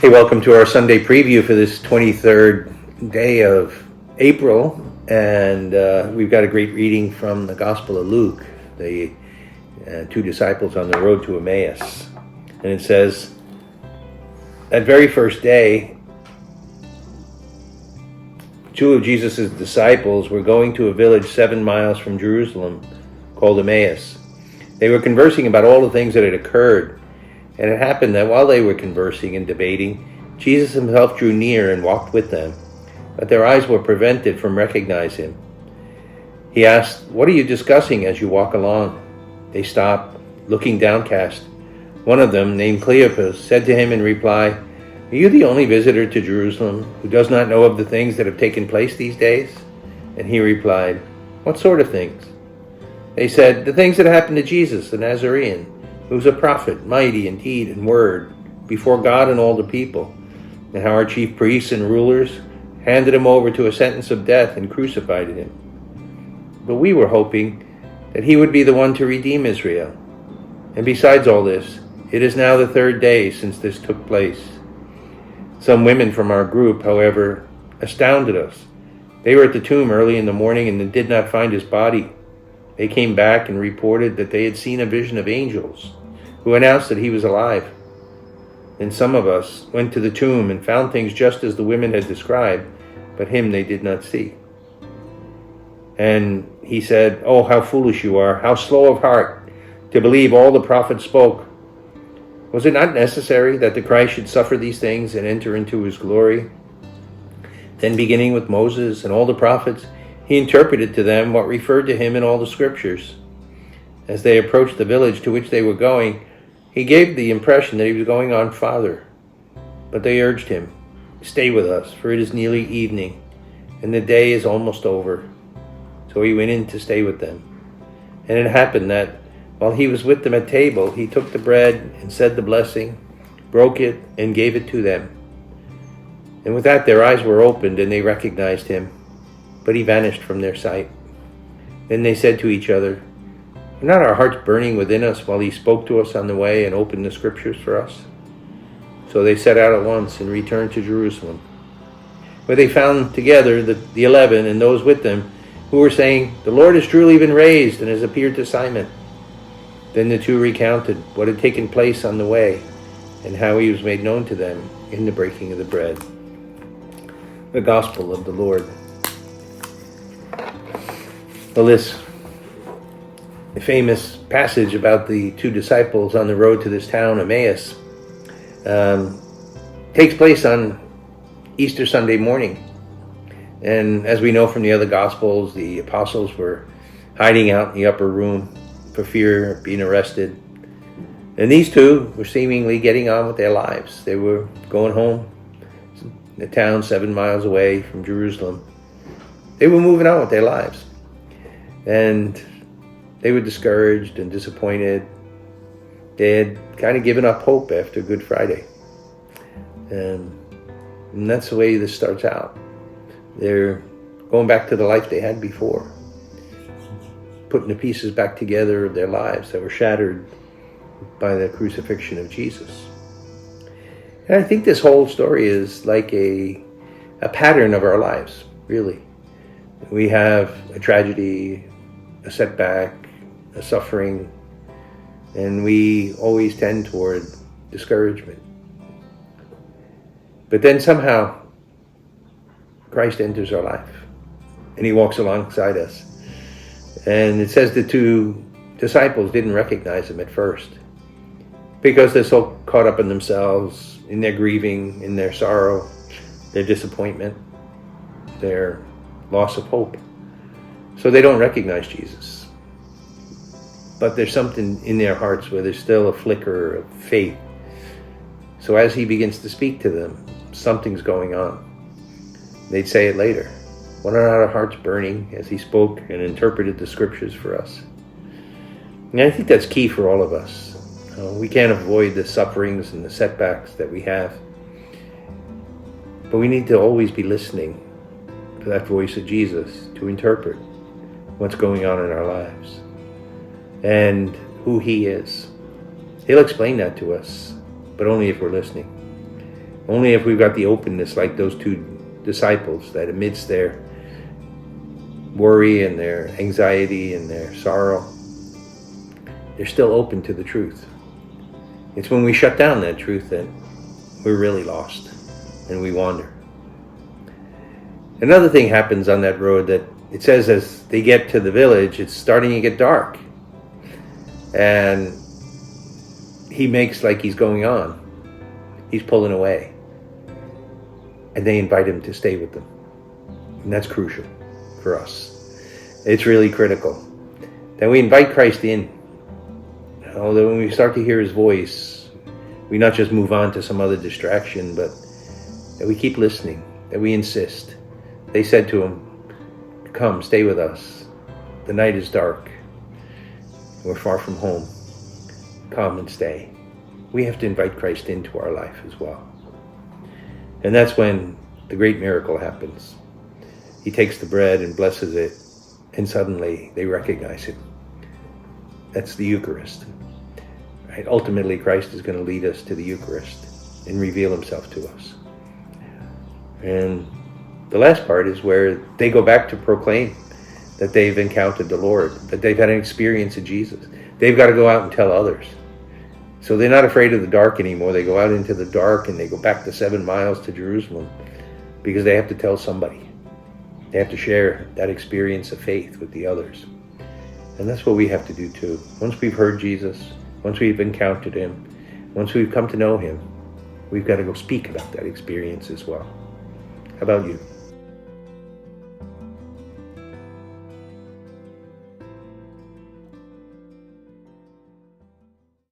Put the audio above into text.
Hey, welcome to our Sunday preview for this 23rd day of April. And we've got a great reading from the Gospel of Luke, the two disciples on the road to Emmaus. And it says, that very first day, two of Jesus' disciples were going to a village 7 miles from Jerusalem called Emmaus. They were conversing about all the things that had occurred. And it happened that while they were conversing and debating, Jesus himself drew near and walked with them, but their eyes were prevented from recognizing him. He asked, "What are you discussing as you walk along?" They stopped, looking downcast. One of them, named Cleopas, said to him in reply, "Are you the only visitor to Jerusalem who does not know of the things that have taken place these days?" And he replied, "What sort of things?" They said, "The things that happened to Jesus, the Nazarene, who was a prophet, mighty in deed and word, before God and all the people, and how our chief priests and rulers handed him over to a sentence of death and crucified him. But we were hoping that he would be the one to redeem Israel. And besides all this, it is now the 3rd day since this took place." Some women from our group, however, astounded us. They were at the tomb early in the morning and did not find his body. They came back and reported that they had seen a vision of angels who announced that he was alive. And some of us went to the tomb and found things just as the women had described, but him they did not see. And he said, "Oh, how foolish you are, how slow of heart to believe all the prophets spoke. Was it not necessary that the Christ should suffer these things and enter into his glory?" Then beginning with Moses and all the prophets, he interpreted to them what referred to him in all the scriptures. As they approached the village to which they were going, he gave the impression that he was going on farther. But they urged him, "Stay with us, for it is nearly evening, and the day is almost over." So he went in to stay with them. And it happened that while he was with them at table, he took the bread and said the blessing, broke it, and gave it to them. And with that their eyes were opened, and they recognized him. But he vanished from their sight. Then they said to each other, "Were not our hearts burning within us while he spoke to us on the way and opened the scriptures for us?" So they set out at once and returned to Jerusalem, where they found together the 11 and those with them who were saying, "The Lord has truly been raised and has appeared to Simon." Then the two recounted what had taken place on the way and how he was made known to them in the breaking of the bread. The Gospel of the Lord. Well, this famous passage about the two disciples on the road to this town, Emmaus, takes place on Easter Sunday morning. And as we know from the other Gospels, the apostles were hiding out in the upper room for fear of being arrested. And these two were seemingly getting on with their lives. They were going home, the town 7 miles away from Jerusalem. They were moving on with their lives. And they were discouraged and disappointed. They had kind of given up hope after Good Friday. And that's the way this starts out. They're going back to the life they had before, putting the pieces back together of their lives that were shattered by the crucifixion of Jesus. And I think this whole story is like a pattern of our lives, really. We have a tragedy, a setback, a suffering, and we always tend toward discouragement. But then somehow Christ enters our life and he walks alongside us. And it says the two disciples didn't recognize him at first because they're so caught up in themselves, in their grieving, in their sorrow, their disappointment, their loss of hope. So they don't recognize Jesus. But there's something in their hearts where there's still a flicker of faith. So as he begins to speak to them, something's going on. They'd say it later. Were not our hearts burning as he spoke and interpreted the scriptures for us? And I think that's key for all of us. We can't avoid the sufferings and the setbacks that we have. But we need to always be listening to that voice of Jesus to interpret what's going on in our lives and who he is. He'll explain that to us, but only if we're listening. Only if we've got the openness like those two disciples, that amidst their worry and their anxiety and their sorrow, they're still open to the truth. It's when we shut down that truth that we're really lost and we wander. Another thing happens on that road, that it says as they get to the village, it's starting to get dark. And he makes like he's going on. He's pulling away. And they invite him to stay with them. And that's crucial for us. It's really critical that we invite Christ in. That when we start to hear his voice, we not just move on to some other distraction, but that we keep listening, that we insist. They said to him, "Come, stay with us. The night is dark. We're far from home. Come and stay." We have to invite Christ into our life as well. And that's when the great miracle happens. He takes the bread and blesses it, and suddenly they recognize him. That's the Eucharist. Right? Ultimately, Christ is going to lead us to the Eucharist and reveal himself to us. And the last part is where they go back to proclaim that they've encountered the Lord, that they've had an experience of Jesus. They've got to go out and tell others. So they're not afraid of the dark anymore. They go out into the dark and they go back the 7 miles to Jerusalem because they have to tell somebody. They have to share that experience of faith with the others. And that's what we have to do too. Once we've heard Jesus, once we've encountered him, once we've come to know him, we've got to go speak about that experience as well. How about you?